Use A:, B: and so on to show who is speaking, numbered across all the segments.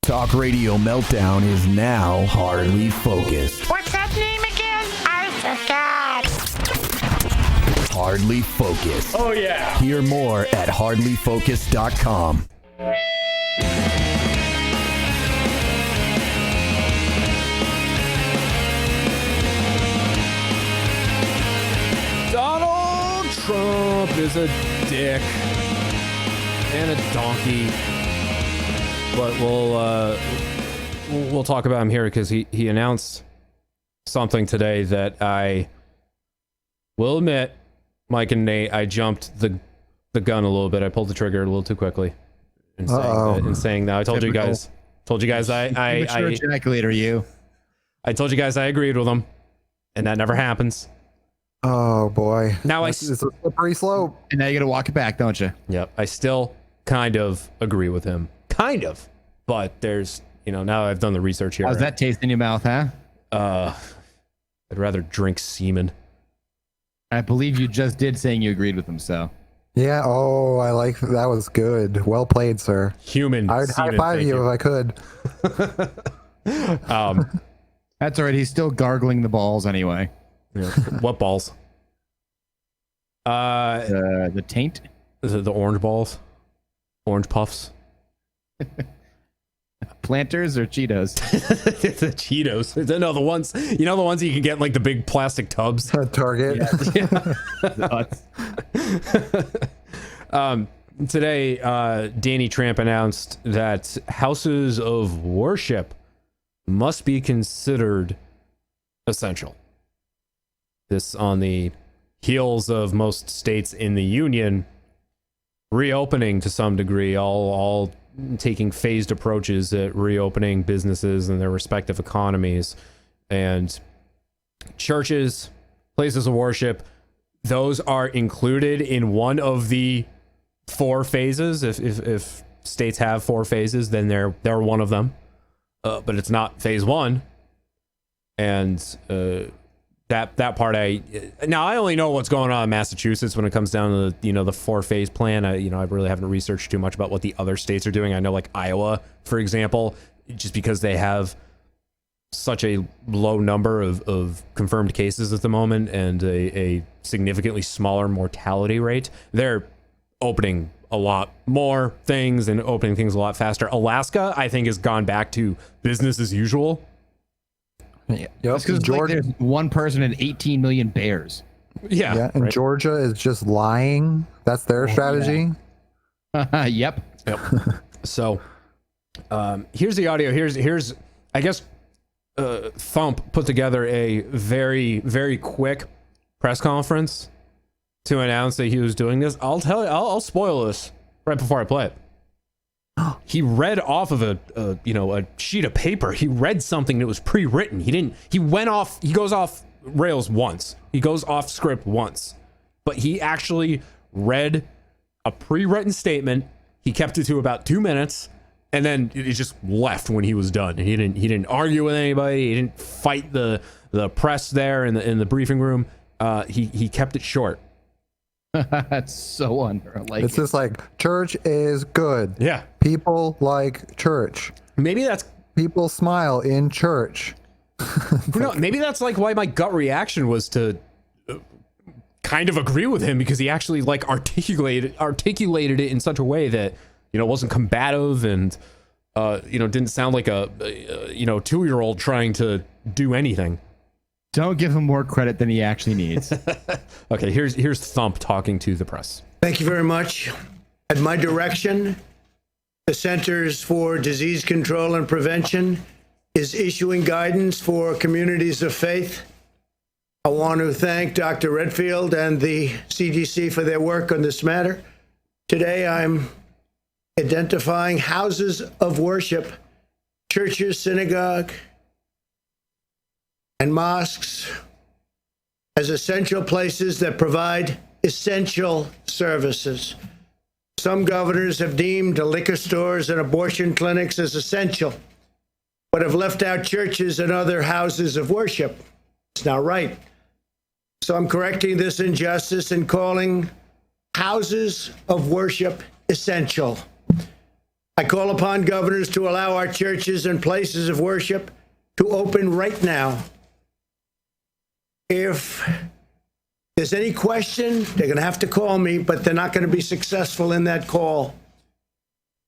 A: Talk Radio Meltdown is now hardly focused.
B: What's that name again? I forgot.
A: Hardly focused.
C: Oh, yeah.
A: Hear more at hardlyfocused.com.
C: Donald Trump is a dick and a donkey. But we'll talk about him here because he announced something today that I will admit, Mike and Nate, I jumped the gun a little bit. I pulled the trigger a little too quickly in saying that. I told
D: Typical.
C: you guys I
D: ejaculator, you.
C: I told you guys I agreed with him, and that never happens.
E: Oh boy.
C: Now
E: it's a slippery slope.
D: And now you gotta walk it back, don't you?
C: Yep, I still kind of agree with him. Kind of. But there's, now I've done the research here.
D: How's that taste in your mouth, huh?
C: I'd rather drink semen.
D: I believe you just did saying you agreed with him, so.
E: Yeah, I like that. Was good. Well played, sir.
C: Human
E: I'd
C: semen,
E: high five you if I could.
D: That's all right. He's still gargling the balls anyway.
C: Yeah. What balls?
D: The taint?
C: Is it the orange balls? Orange puffs?
D: Planters or Cheetos?
C: The Cheetos. No, the ones the ones you can get in, like the big plastic tubs.
E: Target.
C: Today, Danny Tramp announced that houses of worship must be considered essential. This on the heels of most states in the union reopening to some degree, all taking phased approaches at reopening businesses and their respective economies. And churches, places of worship, those are included in one of the 4 phases. If states have 4 phases, then they're one of them. But it's not phase 1. And that part I only know what's going on in Massachusetts when it comes down to the 4-phase plan. I really haven't researched too much about what the other states are doing. I know like Iowa, for example, just because they have such a low number of confirmed cases at the moment and a significantly smaller mortality rate, they're opening a lot more things and opening things a lot faster. Alaska, I think, has gone back to business as usual.
E: Yeah,
D: because there's one person and 18 million bears.
E: Yeah, and right. Georgia is just lying. That's their strategy.
D: Yeah. Yep.
C: So, here's the audio. Here's I guess Thump put together a very, very quick press conference to announce that he was doing this. I'll spoil this right before I play it. He read off of a sheet of paper. He read something that was pre-written. He goes off rails once. He goes off script once. But he actually read a pre-written statement. He kept it to about 2 minutes, and then it just left when he was done. He didn't argue with anybody. He didn't fight the press there in the briefing room. He kept it short.
D: That's so unlike.
E: It's just like church is good.
C: Yeah.
E: People like church.
C: Maybe that's
E: people smile in church.
C: Maybe that's like why my gut reaction was to kind of agree with him, because he actually like articulated it in such a way that wasn't combative and didn't sound like a 2-year-old trying to do anything.
D: Don't give him more credit than he actually needs.
C: Okay, here's Thump talking to the press.
F: Thank you very much. At my direction, the Centers for Disease Control and Prevention is issuing guidance for communities of faith. I want to thank Dr. Redfield and the CDC for their work on this matter. Today, I'm identifying houses of worship, churches, synagogue, and mosques as essential places that provide essential services. Some governors have deemed liquor stores and abortion clinics as essential, but have left out churches and other houses of worship. It's not right. So I'm correcting this injustice and calling houses of worship essential. I call upon governors to allow our churches and places of worship to open right now. If there's any question, they're going to have to call me, but they're not going to be successful in that call.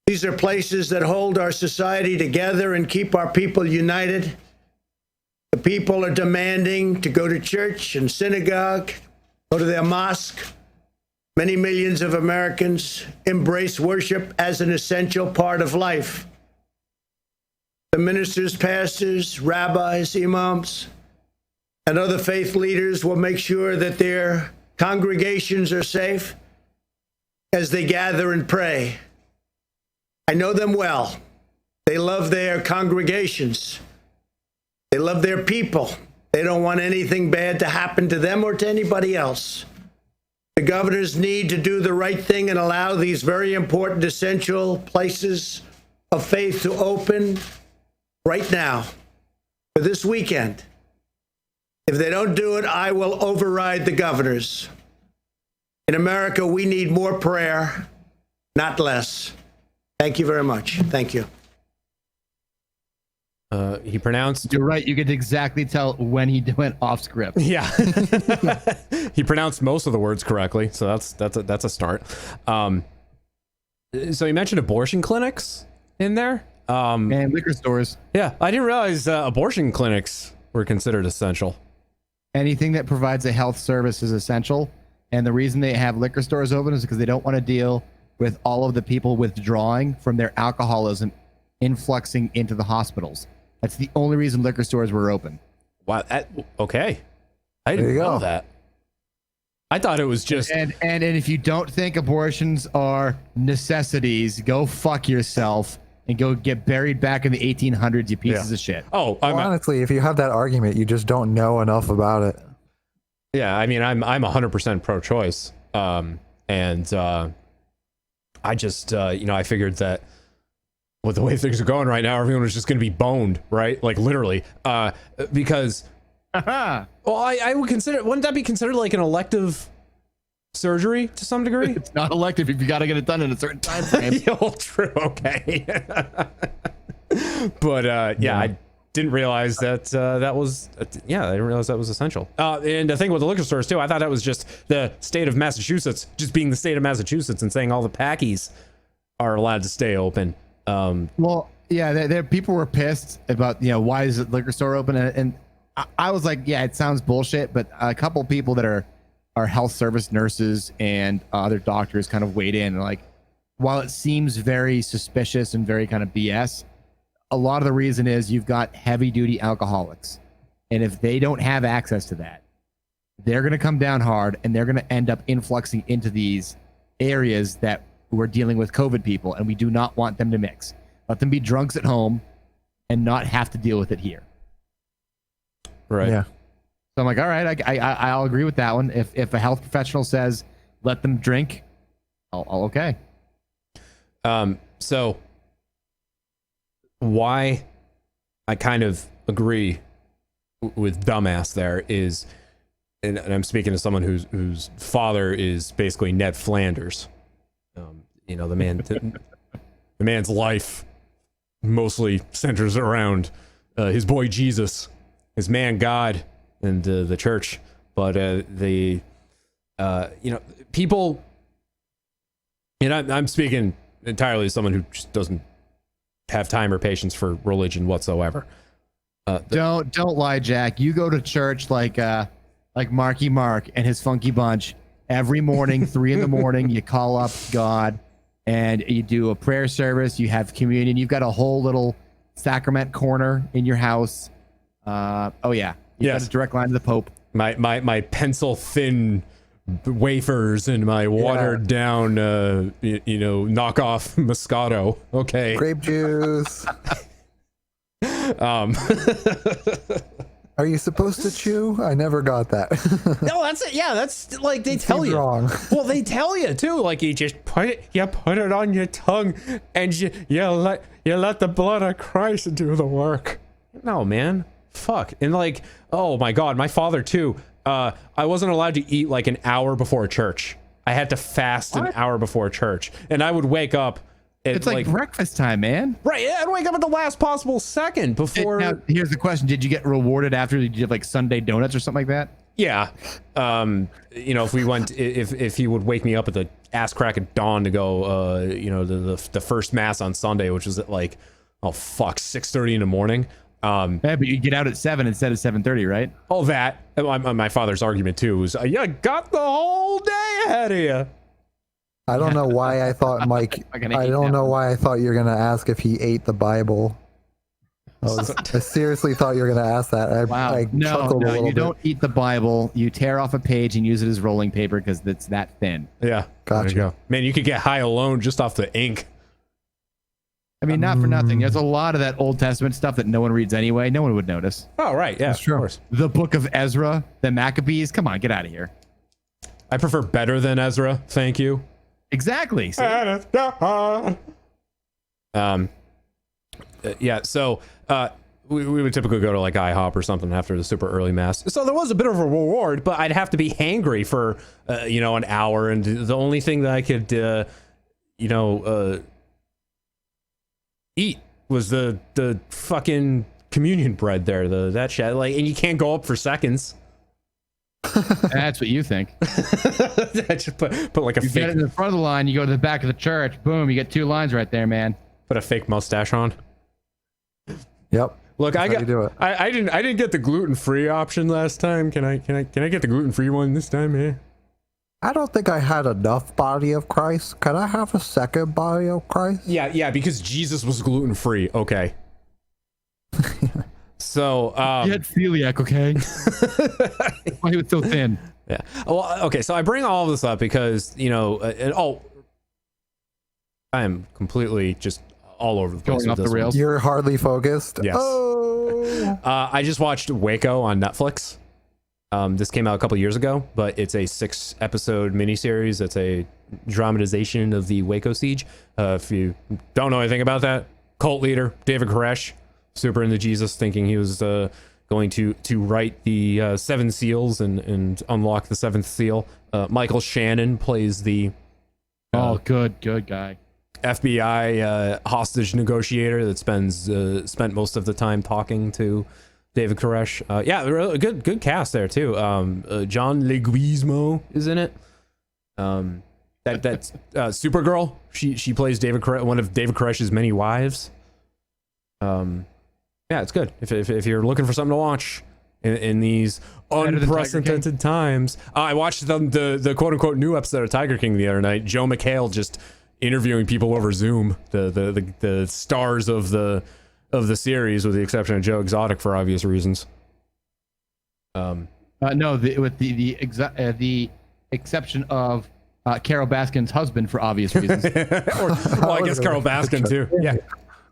F: These are places that hold our society together and keep our people united. The people are demanding to go to church and synagogue, go to their mosque. Many millions of Americans embrace worship as an essential part of life. The ministers, pastors, rabbis, imams, and other faith leaders will make sure that their congregations are safe as they gather and pray. I know them well. They love their congregations. They love their people. They don't want anything bad to happen to them or to anybody else. The governors need to do the right thing and allow these very important, essential places of faith to open right now for this weekend. If they don't do it, I will override the governors. In America, we need more prayer, not less. Thank you very much. Thank you.
C: He pronounced.
D: You're right. You could exactly tell when he went off script.
C: Yeah, he pronounced most of the words correctly, so that's a start. So he mentioned abortion clinics in there,
D: And liquor stores.
C: Yeah, I didn't realize abortion clinics were considered essential.
D: Anything that provides a health service is essential, and the reason they have liquor stores open is because they don't want to deal with all of the people withdrawing from their alcoholism influxing into the hospitals. That's the only reason liquor stores were open.
C: Wow. Okay. I didn't know that. I thought it was just.
D: And if you don't think abortions are necessities, go fuck yourself and go get buried back in the 1800s, you pieces of shit.
C: Oh,
E: well, honestly, if you have that argument, you just don't know enough about it.
C: Yeah, I mean, I'm 100% pro-choice, and I just I figured that with the way things are going right now, everyone was just going to be boned, right? Like literally, because well, I would consider, wouldn't that be considered like an elective surgery to some degree?
D: It's not elective if you got to get it done in a certain time frame.
C: Yeah, true. Okay. But I didn't realize that that was I didn't realize that was essential. And the thing with the liquor stores too, I thought that was just the state of Massachusetts just being the state of Massachusetts and saying all the packies are allowed to stay open.
D: Well, yeah, there people were pissed about why is the liquor store open, and I was like, yeah, it sounds bullshit, but a couple people that are health service nurses and other doctors kind of weighed in, and like, while it seems very suspicious and very kind of BS, a lot of the reason is you've got heavy duty alcoholics, and if they don't have access to that, they're going to come down hard, and they're going to end up influxing into these areas that we're dealing with COVID people, and we do not want them to mix. Let them be drunks at home and not have to deal with it here.
C: Right.
E: Yeah.
D: So I'm like, all right, I'll agree with that one. If a health professional says let them drink, I'll okay.
C: So why I kind of agree with dumbass there is, and I'm speaking to someone whose father is basically Ned Flanders. The man, the man's life mostly centers around his boy Jesus, his man God, and the church. But people, and I'm speaking entirely as someone who just doesn't have time or patience for religion whatsoever.
D: Don't lie, Jack. You go to church like Marky Mark and his funky bunch every morning, 3 a.m. You call up God and you do a prayer service. You have communion. You've got a whole little sacrament corner in your house. You've got a direct line to the Pope.
C: My pencil thin wafers and my watered down knockoff Moscato. Okay.
E: Grape juice. Are you supposed to chew? I never got that.
C: No, that's it. Yeah, that's like they tell you.
E: Wrong.
C: Well, they tell you too. Like you just put it on your tongue, and you let the blood of Christ do the work. No, man, fuck. And like, oh my God, my father too. I wasn't allowed to eat like an hour before church. I had to fast an hour before church, and I would wake up
D: It's like breakfast time, man.
C: Right. I'd wake up at the last possible second before.
D: Now, here's the question: did you get rewarded after? Did you have like Sunday donuts or something like that?
C: Yeah. If we went, if he would wake me up at the ass crack of dawn to go, the first mass on Sunday, which was at like, 6:30 in the morning.
D: Yeah, but you get out at 7 instead of 7:30, right?
C: All that. My father's argument too was, you got the whole day ahead of you.
E: I don't know why I thought Mike. I don't know why I thought you were gonna ask if he ate the Bible. I seriously thought you were gonna ask that.
D: No, you don't eat the Bible. You tear off a page and use it as rolling paper because it's that thin.
C: Yeah,
E: gotcha.
C: There you go. Man, you could get high alone just off the ink.
D: I mean, not for nothing. There's a lot of that Old Testament stuff that no one reads anyway. No one would notice.
C: Oh, right. Yeah,
E: that's true.
C: Of course.
D: The Book of Ezra, the Maccabees. Come on, get out of here.
C: I prefer better than Ezra. Thank you.
D: Exactly.
C: Yeah. So we would typically go to like IHOP or something after the super early mass. So there was a bit of a reward, but I'd have to be hangry for an hour, and the only thing that I could eat was the fucking communion bread there, that shit. Like, and you can't go up for seconds.
D: That's what you think.
C: I just put like a
D: you
C: fake.
D: Get it in the front of the line, you go to the back of the church, boom, you get 2 lines right there, man.
C: Put a fake mustache on.
E: Yep.
C: Look, I didn't get the gluten-free option last time. Can I get the gluten-free one this time? Yeah.
E: I don't think I had enough body of Christ. Can I have a second body of Christ?
C: Yeah, because Jesus was gluten-free. Okay. So,
D: you had celiac, okay? That's why he was so thin.
C: Yeah. Well, okay, so I bring all of this up because, I am completely just all over the place.
D: Going off the rails.
E: You're hardly focused.
C: Yes.
E: Oh.
C: I just watched Waco on Netflix. This came out a couple years ago, but it's a 6-episode miniseries. It's a dramatization of the Waco siege. If you don't know anything about that, cult leader David Koresh, super into Jesus, thinking he was going to write the 7 seals and unlock the 7th seal. Michael Shannon plays the
D: good guy.
C: FBI hostage negotiator that spent most of the time talking to David Koresh. Really good cast there too. John Leguizamo is in it. That's Supergirl. She plays one of David Koresh's many wives. Yeah, it's good if you're looking for something to watch in these unprecedented times. I watched the quote unquote new episode of Tiger King the other night. Joe McHale just interviewing people over Zoom. The stars of the series, with the exception of Joe Exotic for obvious reasons.
D: With the exception of Carol Baskin's husband for obvious reasons.
C: I guess Carol Baskin too. Yeah.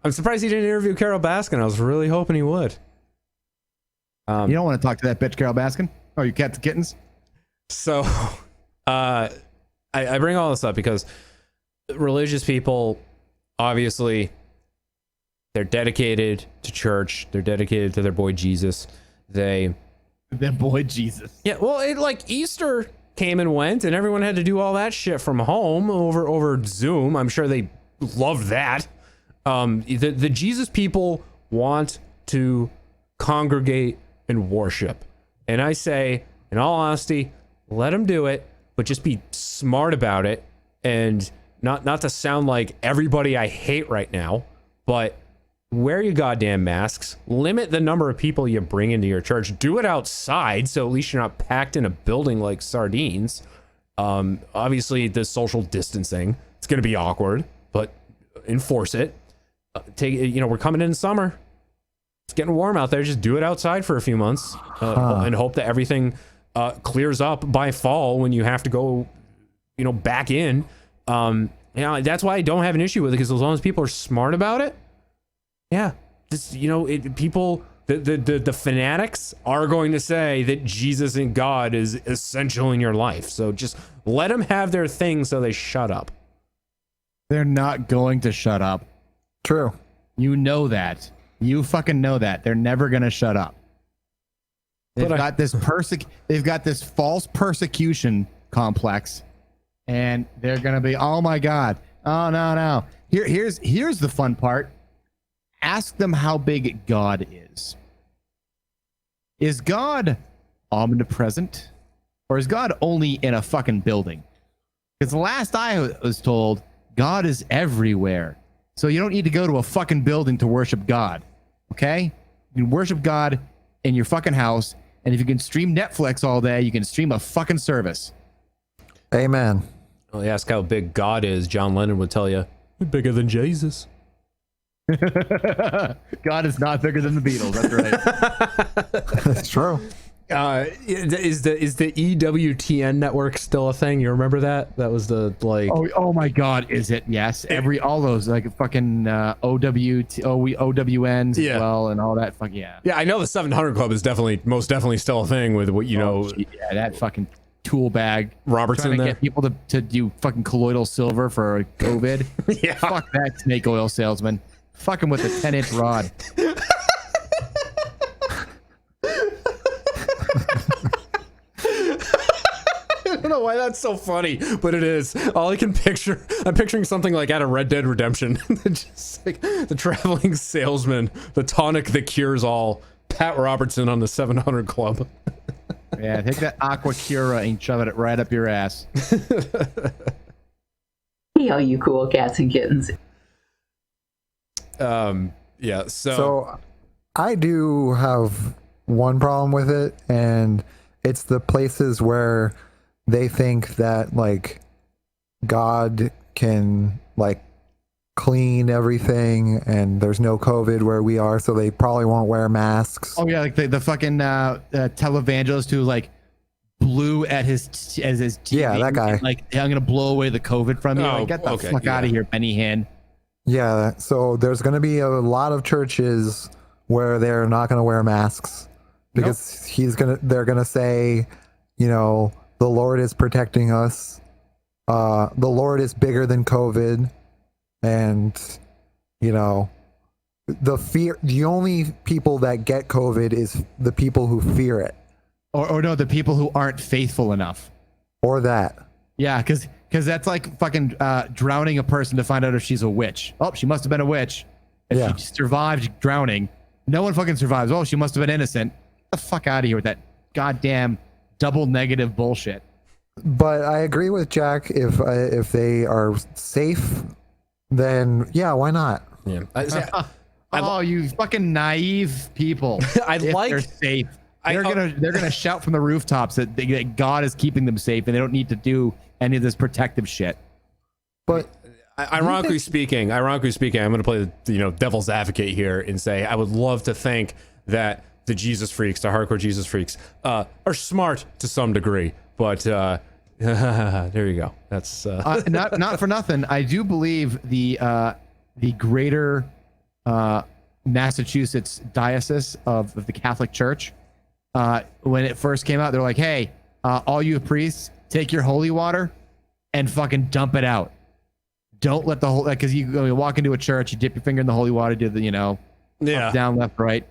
C: I'm surprised he didn't interview Carol Baskin. I was really hoping he would.
D: You don't want to talk to that bitch, Carol Baskin? Oh, you cat the kittens?
C: So, I bring all this up because religious people, obviously, they're dedicated to church. They're dedicated to their boy Jesus. Their
D: boy Jesus.
C: Yeah, well, like Easter came and went, and everyone had to do all that shit from home over Zoom. I'm sure they loved that. The Jesus people want to congregate and worship. And I say, in all honesty, let them do it, but just be smart about it. And not to sound like everybody I hate right now, but wear your goddamn masks. Limit the number of people you bring into your church. Do it outside, so at least you're not packed in a building like sardines. Obviously, the social distancing, it's going to be awkward, but enforce it. We're coming in summer. It's getting warm out there. Just do it outside for a few months and hope that everything clears up by fall when you have to go, back in. That's why I don't have an issue with it, because as long as people are smart about it, yeah, just people, the fanatics are going to say that Jesus and God is essential in your life. So just let them have their thing, so they shut up.
D: They're not going to shut up.
E: True.
D: You know that. You fucking know that. They're never gonna shut up. They've got this false persecution complex, and they're gonna be, oh my God, oh no, here's the fun part. Ask them how big God is. Is God omnipresent, or is God only in a fucking building? Because the last I was told, God is everywhere. So you don't need to go to a fucking building to worship God. Okay? You can worship God in your fucking house, and if you can stream Netflix all day, you can stream a fucking service.
E: Amen.
C: Well, you ask how big God is, John Lennon would tell you, bigger than Jesus.
D: God is not bigger than the Beatles. That's right.
E: That's true.
C: Is the EWTN network still a thing? You remember that? That was the like.
D: Oh my God, is it? Yes. All those like fucking OWNs as well, and all that. Fuck yeah.
C: Yeah, I know the 700 Club is most definitely still a thing with what you know.
D: Yeah, that fucking tool bag.
C: Robertson
D: trying to
C: there.
D: get people to do fucking colloidal silver for COVID.
C: Yeah.
D: Fuck that snake oil salesman. Fucking with a 10-inch rod.
C: I don't know why that's so funny, but it is. All I can picture, I'm picturing something like out of Red Dead Redemption. Just like the traveling salesman, the tonic that cures all, Pat Robertson on the 700 Club.
D: Yeah, take that Aqua Cura and shove it right up your ass.
G: Hey, all you cool cats and kittens.
C: Yeah,
E: So I do have one problem with it, and it's the places where they think that like God can like clean everything and there's no COVID where we are, so they probably won't wear masks.
D: Oh yeah, like the fucking televangelist who like blew at his TV.
E: Yeah, that guy.
D: Like, I'm gonna blow away the COVID from you.
C: Oh,
D: Like, get the
C: okay,
D: fuck out of here, Benny Hinn.
E: Yeah, so there's going to be a lot of churches where they're not going to wear masks because they're going to say, you know, the Lord is protecting us. The Lord is bigger than COVID. And, you know, the only people that get COVID is the people who fear it.
D: Or no, the people who aren't faithful enough.
E: Or that.
D: Yeah, because that's like fucking drowning a person to find out if she's a witch. Oh, she must have been a witch. If
E: Yeah.
D: she survived drowning, no one fucking survives. Oh, she must have been innocent. Get the fuck out of here with that goddamn double negative bullshit.
E: But I agree with Jack. If they are safe, then yeah, why not?
C: yeah.
D: Oh, you fucking naive people!
C: I
D: If
C: like-
D: they're safe. They're gonna shout from the rooftops that God is keeping them safe, and they don't need to do any of this protective shit.
E: But
C: Ironically speaking, I'm going to play the devil's advocate here and say I would love to think that the Jesus freaks, the hardcore Jesus freaks, are smart to some degree. But there you go. That's
D: Not for nothing. I do believe the greater Massachusetts diocese of the Catholic Church, when it first came out, they're like, hey, all you priests, take your holy water and fucking dump it out. Don't let the whole, because you walk into a church, you dip your finger in the holy water, do the up, down, left, right.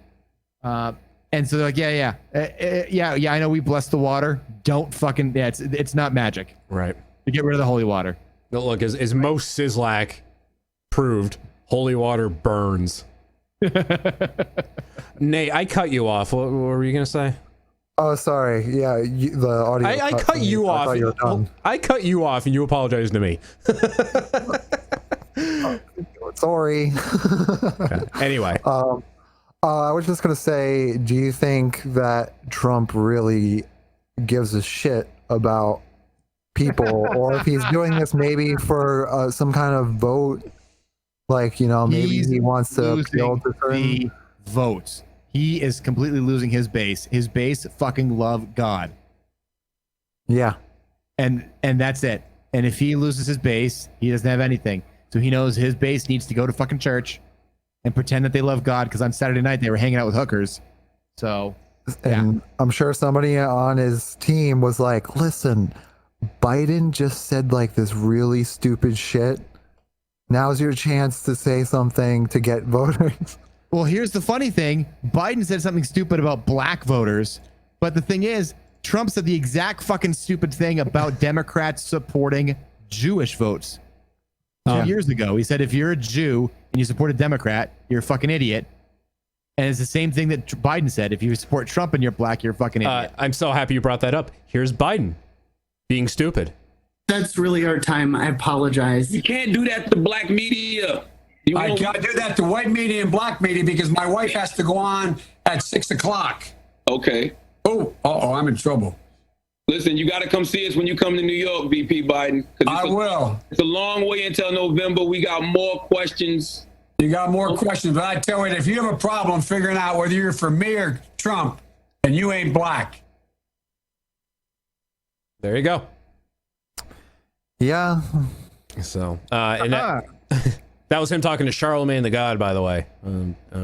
D: And so they're like, yeah, I know we bless the water. Don't fucking, it's not magic.
C: right.
D: To get rid of the holy water.
C: No, look, as most Sislak proved, holy water burns. Nate, I cut you off. What were you gonna say?
E: oh, sorry. Yeah, the audio.
C: I cut you off.
E: I thought you were done.
C: I cut you off, and you apologized to me.
E: Sorry.
C: Anyway,
E: I was just gonna say, do you think that Trump really gives a shit about people, or if he's doing this maybe for some kind of vote, like maybe he wants to appeal to certain
D: the votes. He is completely losing his base. His base fucking love God,
E: Yeah,
D: and that's it. And if he loses his base, he doesn't have anything. So he knows his base needs to go to fucking church and pretend that they love God, because on Saturday night they were hanging out with hookers. So
E: and I'm sure somebody on his team was like, "Listen, Biden just said like this really stupid shit. Now's your chance to say something to get voters."
D: well, here's the funny thing. Biden said something stupid about black voters, but the thing is, Trump said the exact fucking stupid thing about Democrats supporting Jewish votes. 2 years ago. He said, if you're a Jew and you support a Democrat, you're a fucking idiot. And it's the same thing that Biden said. If you support Trump and you're black, you're a fucking idiot.
C: I'm so happy you brought that up. Here's Biden being stupid.
H: That's really our time. I apologize.
I: You can't do that to black media.
J: I can't do that to white media and black media because my wife has to go on at 6 o'clock.
I: Okay.
J: I'm in trouble.
I: Listen, you got to come see us when you come to New York, VP Biden.
J: I will.
I: It's a long way until November. We got more questions.
J: You got more questions, but I tell you, if you have a problem figuring out whether you're for me or Trump, and you ain't black.
C: There you go.
E: Yeah.
C: So, and that was him talking to Charlemagne the God, by the way,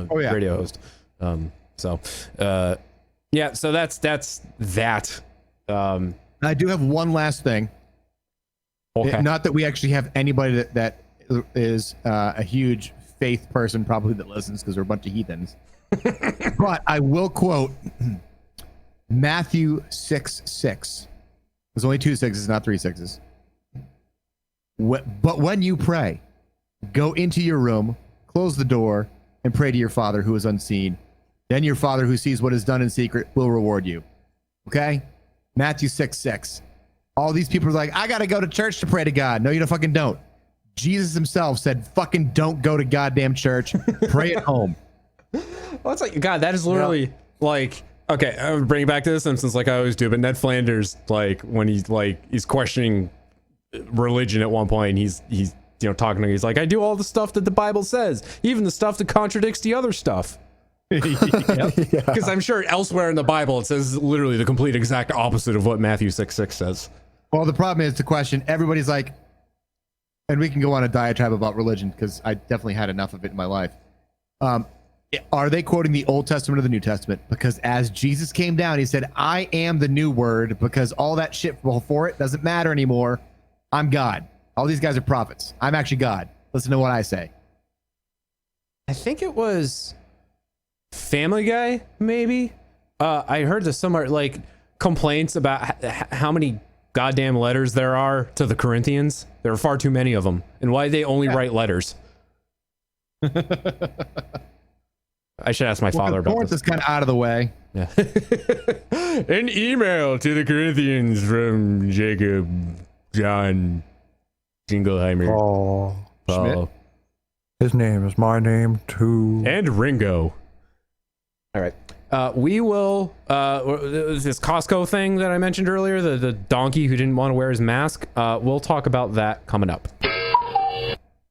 C: radio host. So that's that.
D: I do have one last thing.
C: Okay.
D: Not that we actually have anybody that is a huge faith person probably that listens because we're a bunch of heathens. But I will quote Matthew 6:6. There's only 2 6s, not 3 6s. But when you pray, go into your room, close the door, and pray to your Father who is unseen. Then your Father who sees what is done in secret will reward you. Okay? Matthew 6:6. All these people are like, I got to go to church to pray to God. No, you fucking don't. Jesus himself said, fucking don't go to goddamn church. Pray at home.
C: Well, it's like, God, that is literally like, okay, I would bring it back to The Simpsons like I always do, but Ned Flanders, like, when he's questioning religion at one point, he's talking to he's like, I do all the stuff that the Bible says, even the stuff that contradicts the other stuff. Because I'm sure elsewhere in the Bible it says literally the complete exact opposite of what Matthew 6:6 says.
D: Well, the problem is the question, everybody's like, and we can go on a diatribe about religion because I definitely had enough of it in my life. Are they quoting the Old Testament or the New Testament? Because as Jesus came down, he said, I am the new word, because all that shit before it doesn't matter anymore. I'm God. All these guys are prophets. I'm actually God. Listen to what I say.
C: I think it was Family Guy, maybe. I heard this somewhere, like complaints about how many goddamn letters there are to the Corinthians. There are far too many of them, and why they only write letters. I should ask my father about
D: Corinth
C: this.
D: is kind of out of the way.
C: Yeah. An email to the Corinthians from Jacob, John, Jingleheimer,
E: Oh,
C: Paul,
E: his name is my name too.
C: and Ringo. All right. We will, this Costco thing that I mentioned earlier, the donkey who didn't want to wear his mask, we'll talk about that coming up.